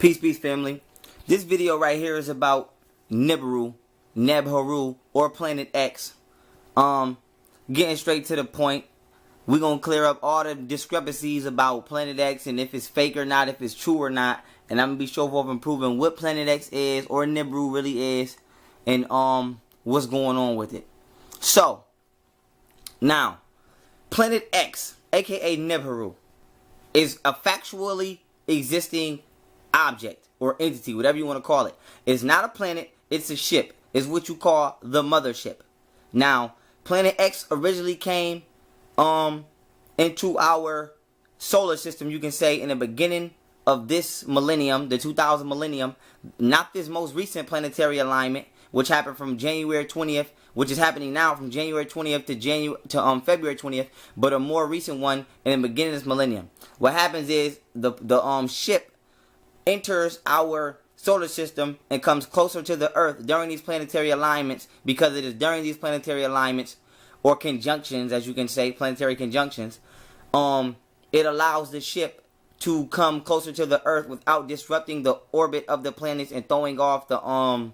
Peace, peace, family. This video right here is about Nibiru, or Planet X. Getting straight to the point, we're going to clear up all the discrepancies about Planet X and if it's fake or not, if it's true or not. And I'm going to be straightforward and proving what Planet X is, or Nibiru really is, and what's going on with it. So, now, Planet X, aka Nibiru, is a factually existing object or entity, whatever you want to call it. It's not a planet, it's a ship. It's what you call the mothership. Now, Planet X originally came into our solar system, you can say, in the beginning of this millennium, the 2000 millennium, not this most recent planetary alignment, which happened from January 20th, which is happening now from January 20th to February 20th, but a more recent one in the beginning of this millennium. What happens is the ship enters our solar system and comes closer to the Earth during these planetary alignments, because it is during these planetary alignments, or conjunctions, as you can say, planetary conjunctions, it allows the ship to come closer to the Earth without disrupting the orbit of the planets and throwing off the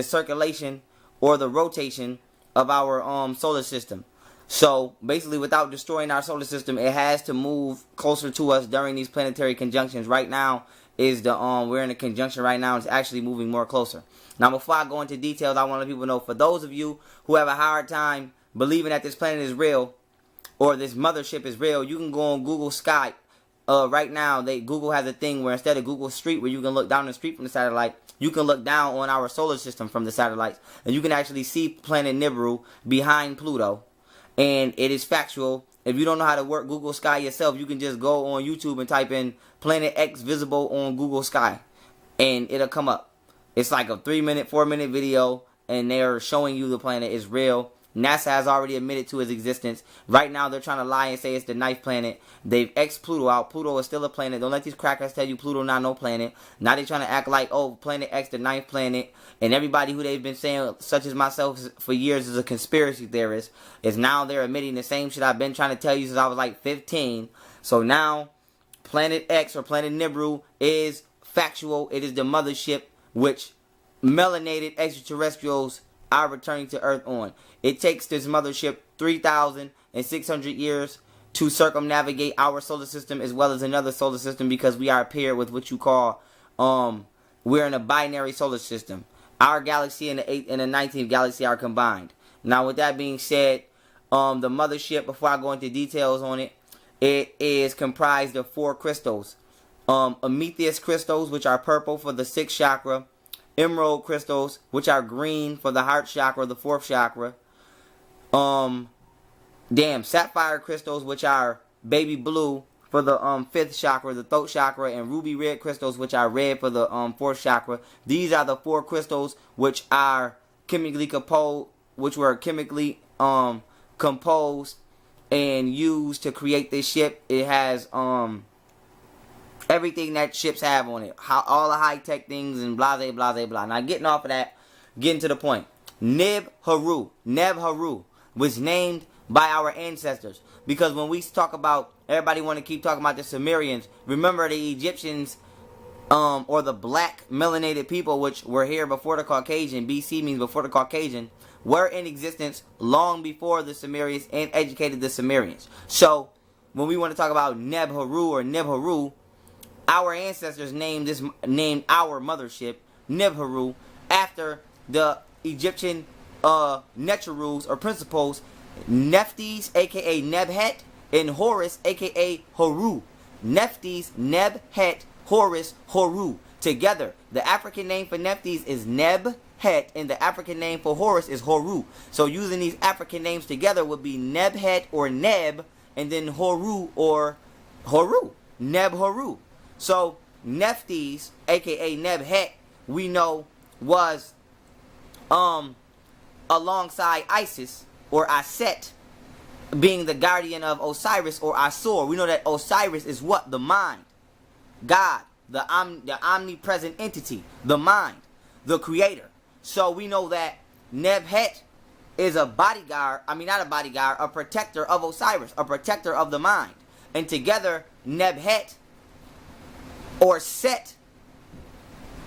circulation or the rotation of our solar system. So basically, without destroying our solar system, it has to move closer to us during these planetary conjunctions. Right now is we're in a conjunction right now. It's actually moving more closer. Now, before I go into details, I want to let people know, for those of you who have a hard time believing that this planet is real or this mothership is real, you can go on Google Sky. Right now, Google has a thing where instead of Google Street, where you can look down the street from the satellite, you can look down on our solar system from the satellites, and you can actually see planet Nibiru behind Pluto. And it is factual. If you don't know how to work Google Sky yourself, you can just go on YouTube and type in Planet X visible on Google Sky, and it'll come up. It's like a 3-minute, 4-minute video, and they're showing you the planet is real. NASA has already admitted to its existence. Right now, they're trying to lie and say it's the 9th planet. They've X'd Pluto out. Pluto is still a planet. Don't let these crackers tell you Pluto not no planet. Now they're trying to act like, oh, Planet X, the 9th planet. And everybody who they've been saying, such as myself, for years is a conspiracy theorist, is now they're admitting the same shit I've been trying to tell you since I was like 15. So now, Planet X, or Planet Nibiru, is factual. It is the mothership which melanated extraterrestrials are returning to Earth on. It takes this mothership 3,600 years to circumnavigate our solar system as well as another solar system, because we are paired with what you call, we're in a binary solar system. Our galaxy and the 8th and the 19th galaxy are combined. Now, with that being said, the mothership, before I go into details on it, it is comprised of 4 crystals. Amethyst crystals, which are purple for the 6th chakra. Emerald crystals, which are green for the heart chakra, the 4th chakra. Sapphire crystals, which are baby blue for the 5th chakra, the throat chakra, and ruby red crystals, which are red for the 4th chakra. These are the 4 crystals which are chemically composed, composed and used to create this ship. It has everything that ships have on it, all the high-tech things and blah, blah, blah, blah. Now, getting off of that, getting to the point. Nibiru was named by our ancestors, because when we talk about, everybody want to keep talking about the Sumerians. Remember, the Egyptians, or the black melanated people, which were here before the Caucasian, BC means before the Caucasian, were in existence long before the Sumerians and educated the Sumerians. So, when we want to talk about Nibiru, our ancestors named our mothership Nibiru after the Egyptian Netrurus or principles, Nephthys, aka Nebhet, and Horus, aka Horu. Nephthys, Nebhet, Horus, Horu. Together, the African name for Nephthys is Nebhet, and the African name for Horus is Horu. So using these African names together would be Nebhet or Neb, and then Horu or Horu. Neb-Horu. So, Nephthys, aka Nebhet, we know was alongside Isis, or Aset, being the guardian of Osiris, or Asur. We know that Osiris is what? The mind. God, the omnipresent entity, the mind, the creator. So we know that Nebhet is a bodyguard, a protector of Osiris, a protector of the mind. And together, Nebhet or Set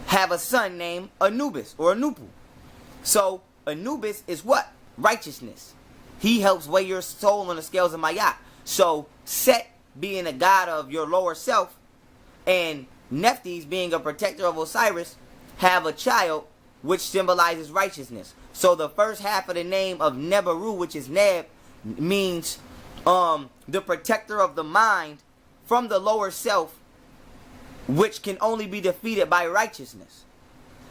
have a son named Anubis or Anupu. So Anubis is what? Righteousness. He helps weigh your soul on the scales of Mayat. So Set being a god of your lower self and Nephthys being a protector of Osiris have a child which symbolizes righteousness. So the first half of the name of Nibiru, which is Neb, means the protector of the mind from the lower self, which can only be defeated by righteousness.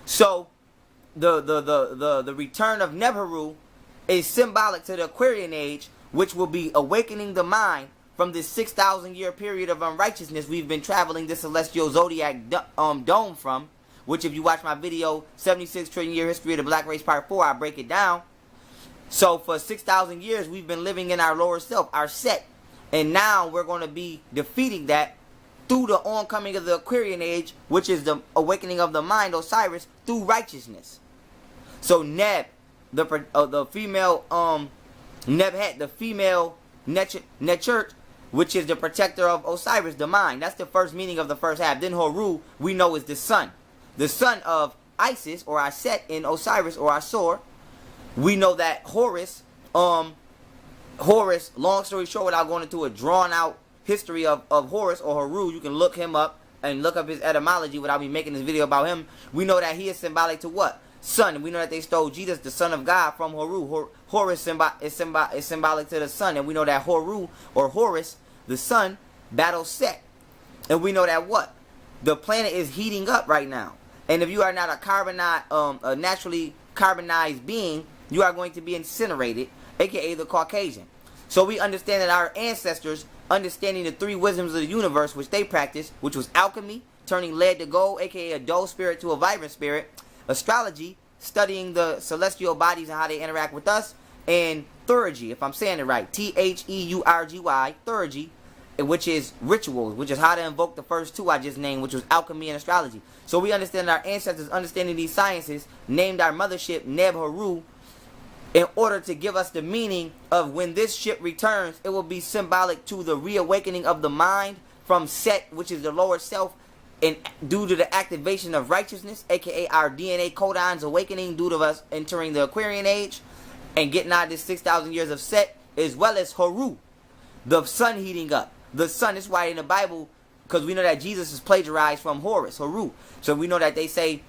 So the return of Nibiru is symbolic to the Aquarian age, which will be awakening the mind from this 6,000 year period of unrighteousness we've been traveling the celestial zodiac dome from, which if you watch my video 76 trillion year history of the black race part 4, I break it down. So for 6,000 years we've been living in our lower self, our Set, and now we're going to be defeating that through the oncoming of the Aquarian age, which is the awakening of the mind, Osiris, through righteousness. So Neb, the female Nebhet, the female Nechert, which is the protector of Osiris, the mind. That's the first meaning of the first half. Then Horu, we know, is the son. The son of Isis, or Aset, in Osiris, or Asor. We know that Horus, long story short, without going into a drawn-out history of Horus or Horu, you can look him up and look up his etymology without me making this video about him. We know that he is symbolic to what? Son. We know that they stole Jesus, the son of God, from Horu. Horus is symbolic to the sun. And we know that Horu, or Horus, the sun, battles Set. And we know that what? The planet is heating up right now. And if you are not a naturally carbonized being, you are going to be incinerated, aka the Caucasian. So we understand that our ancestors, understanding the three wisdoms of the universe which they practiced, which was alchemy, turning lead to gold, aka a dull spirit to a vibrant spirit, astrology, studying the celestial bodies and how they interact with us, and theurgy, if I'm saying it right, Theurgy, theurgy, which is rituals, which is how to invoke the first two I just named, which was alchemy and astrology. So we understand our ancestors, understanding these sciences, named our mothership Neb-Haru, in order to give us the meaning of when this ship returns, it will be symbolic to the reawakening of the mind from Set, which is the lower self, and due to the activation of righteousness, aka our DNA codons awakening due to us entering the Aquarian age and getting out of this 6,000 years of Set, as well as Horu, the sun heating up. The sun is why in the Bible, because we know that Jesus is plagiarized from Horus, Horu. So we know that they say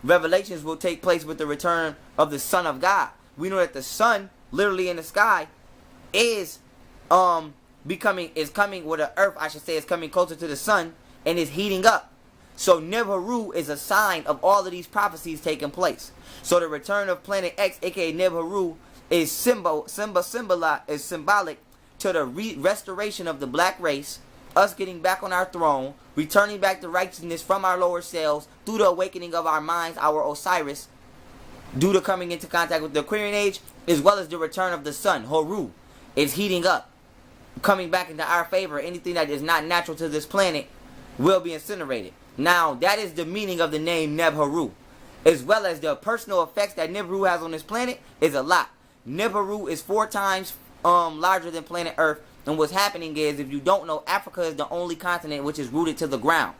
revelations will take place with the return of the Son of God. We know that the sun, literally in the sky, is coming with the earth, I should say, is coming closer to the sun and is heating up. So Nibiru is a sign of all of these prophecies taking place. So the return of Planet X, aka Nibiru, is symbolic to the restoration of the black race, us getting back on our throne, returning back to righteousness from our lower selves through the awakening of our minds, our Osiris, due to coming into contact with the Aquarian age, as well as the return of the sun, Horu, is heating up, coming back into our favor. Anything that is not natural to this planet will be incinerated. Now, that is the meaning of the name Neb-Haru, as well as the personal effects that Nibiru has on this planet is a lot. Nibiru is 4 times larger than planet Earth, and what's happening is, if you don't know, Africa is the only continent which is rooted to the ground.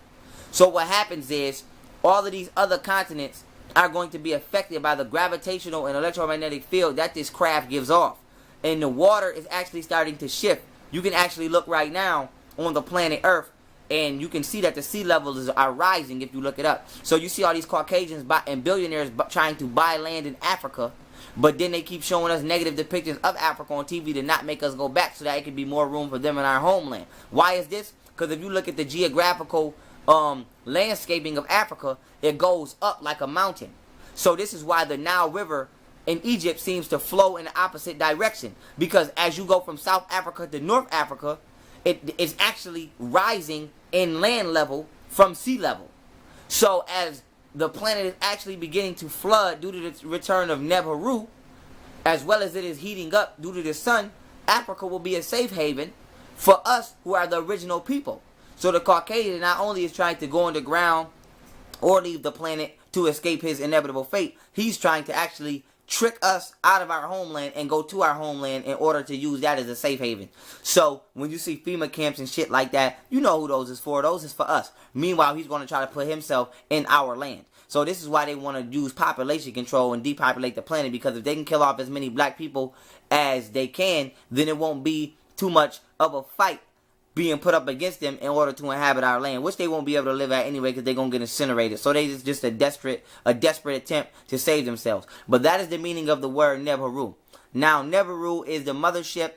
So what happens is, all of these other continents are going to be affected by the gravitational and electromagnetic field that this craft gives off. And the water is actually starting to shift. You can actually look right now on the planet Earth, and you can see that the sea levels are rising if you look it up. So you see all these Caucasians and billionaires trying to buy land in Africa, but then they keep showing us negative depictions of Africa on TV to not make us go back so that it can be more room for them in our homeland. Why is this? Because if you look at the geographical landscaping of Africa, it goes up like a mountain. So this is why the Nile River in Egypt seems to flow in the opposite direction. Because as you go from South Africa to North Africa, it is actually rising in land level from sea level. So as the planet is actually beginning to flood due to the return of Neb-Haru, as well as it is heating up due to the sun, Africa will be a safe haven for us who are the original people. So the Caucasian not only is trying to go underground or leave the planet to escape his inevitable fate, he's trying to actually trick us out of our homeland and go to our homeland in order to use that as a safe haven. So when you see FEMA camps and shit like that, you know who those is for. Those is for us. Meanwhile, he's going to try to put himself in our land. So this is why they want to use population control and depopulate the planet, because if they can kill off as many black people as they can, then it won't be too much of a fight being put up against them in order to inhabit our land, which they won't be able to live at anyway because they're going to get incinerated. So they just a desperate attempt to save themselves. But that is the meaning of the word Nibiru. Now, Nibiru is the mothership.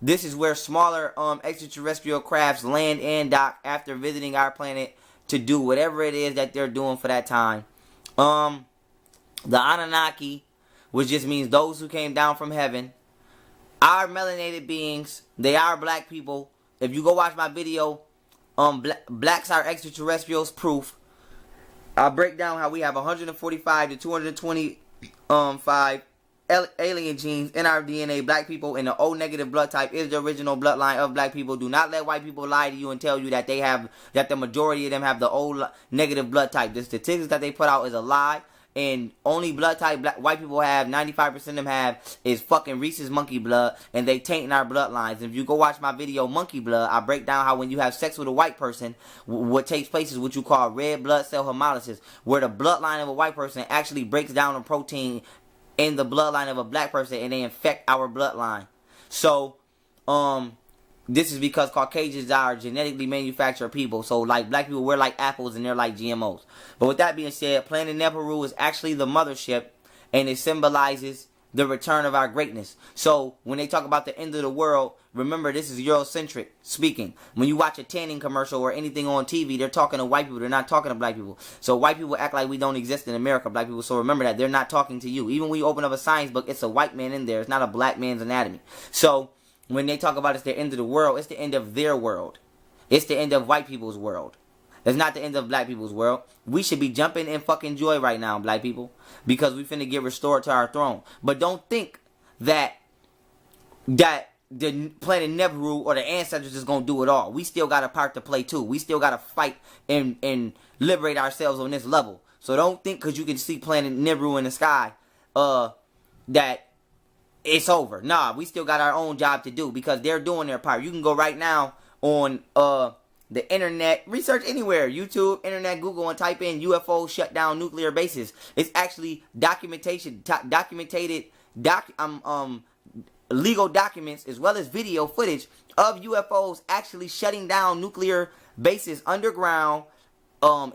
This is where smaller extraterrestrial crafts land and dock after visiting our planet to do whatever it is that they're doing for that time. The Anunnaki, which just means those who came down from heaven, are melanated beings. They are black people. If you go watch my video, Blacks Are Extraterrestrials Proof, I break down how we have 145 to 225 alien genes in our DNA. Black people in the O negative blood type is the original bloodline of black people. Do not let white people lie to you and tell you that that the majority of them have the O negative blood type. The statistics that they put out is a lie. And only blood type white people have, 95% of them have, is fucking Rhesus monkey blood, and they tainting our bloodlines. And if you go watch my video, Monkey Blood, I break down how when you have sex with a white person, what takes place is what you call red blood cell hemolysis, where the bloodline of a white person actually breaks down a protein in the bloodline of a black person, and they infect our bloodline. So, this is because Caucasians are genetically manufactured people. So, like, black people, we're like apples and they're like GMOs. But with that being said, Planet Nibiru is actually the mothership, and it symbolizes the return of our greatness. So, when they talk about the end of the world, remember, this is Eurocentric speaking. When you watch a tanning commercial or anything on TV, they're talking to white people. They're not talking to black people. So, white people act like we don't exist in America, black people. So, remember that. They're not talking to you. Even when you open up a science book, it's a white man in there. It's not a black man's anatomy. So, when they talk about it's the end of the world, it's the end of their world. It's the end of white people's world. It's not the end of black people's world. We should be jumping in fucking joy right now, black people, because we finna get restored to our throne. But don't think that the planet Nibiru or the ancestors is gonna do it all. We still got a part to play too. We still gotta fight and liberate ourselves on this level. So don't think because you can see planet Nibiru in the sky, that it's over. Nah, we still got our own job to do because they're doing their part. You can go right now on the internet, research anywhere, YouTube, internet, Google, and type in UFO shut down nuclear bases. It's actually legal documents as well as video footage of UFOs actually shutting down nuclear bases underground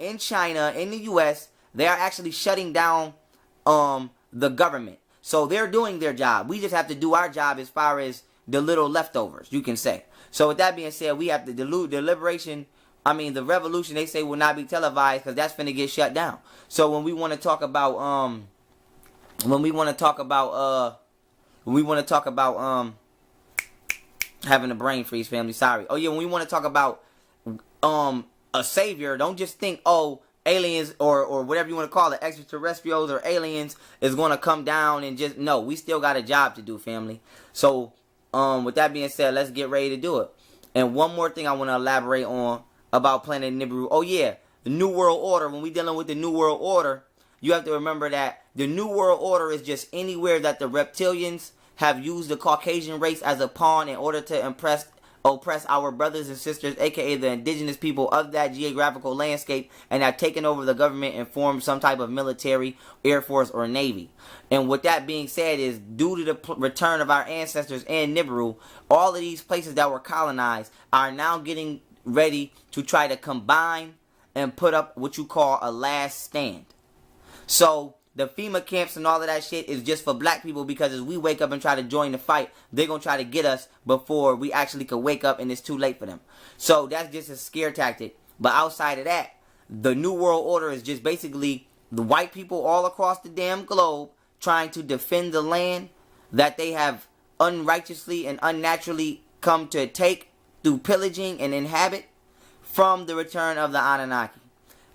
in China, in the US. They are actually shutting down the government. So they're doing their job. We just have to do our job as far as the little leftovers, you can say. So with that being said, we have to the revolution, they say, will not be televised because that's finna get shut down. So when we want to talk about having a brain freeze, family, sorry. Oh yeah, when we want to talk about a savior, don't just think, oh, aliens or whatever you want to call it, extraterrestrials or aliens is going to come down and just, no, we still got a job to do, family. So with that being said, let's get ready to do it. And one more thing I want to elaborate on about Planet Nibiru. Oh yeah, the New World Order. When we dealing with the New World Order, you have to remember that the New World Order is just anywhere that the reptilians have used the Caucasian race as a pawn in order to oppress our brothers and sisters, aka the indigenous people of that geographical landscape, and have taken over the government and formed some type of military, air force, or navy. And with that being said, is due to the return of our ancestors and Nibiru, all of these places that were colonized are now getting ready to try to combine and put up what you call a last stand. So the FEMA camps and all of that shit is just for black people, because as we wake up and try to join the fight, they're going to try to get us before we actually could wake up and it's too late for them. So that's just a scare tactic. But outside of that, the New World Order is just basically the white people all across the damn globe trying to defend the land that they have unrighteously and unnaturally come to take through pillaging and inhabit from the return of the Anunnaki.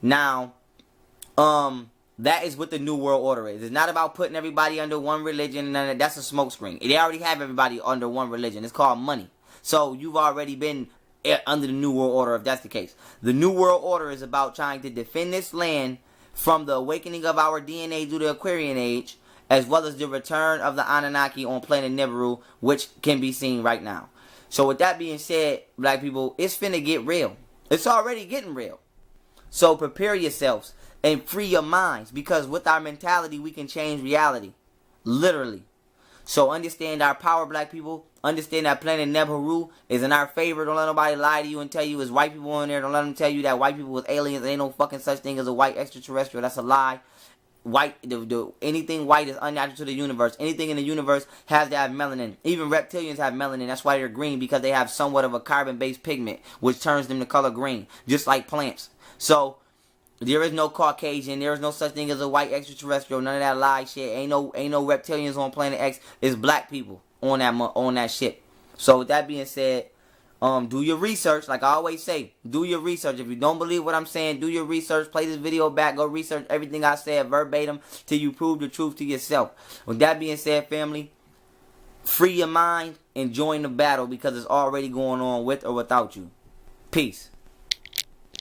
Now, that is what the New World Order is. It's not about putting everybody under one religion. And that's a smokescreen. They already have everybody under one religion. It's called money. So you've already been under the New World Order if that's the case. The New World Order is about trying to defend this land from the awakening of our DNA due to the Aquarian Age, as well as the return of the Anunnaki on planet Nibiru, which can be seen right now. So with that being said, black people, it's finna get real. It's already getting real. So prepare yourselves and free your minds, because with our mentality, we can change reality. Literally. So understand our power, black people. Understand that planet Nibiru is in our favor. Don't let nobody lie to you and tell you it's white people in there. Don't let them tell you that white people was aliens. There ain't no fucking such thing as a white extraterrestrial. That's a lie. White, anything white is unnatural to the universe. Anything in the universe has to have melanin. Even reptilians have melanin. That's why they're green, because they have somewhat of a carbon-based pigment, which turns them to color green, just like plants. So there is no Caucasian. There is no such thing as a white extraterrestrial. None of that lie shit. Ain't no reptilians on planet X. It's black people on that ship. So with that being said, do your research. Like I always say, do your research. If you don't believe what I'm saying, do your research. Play this video back. Go research everything I said verbatim till you prove the truth to yourself. With that being said, family, free your mind and join the battle, because it's already going on with or without you. Peace.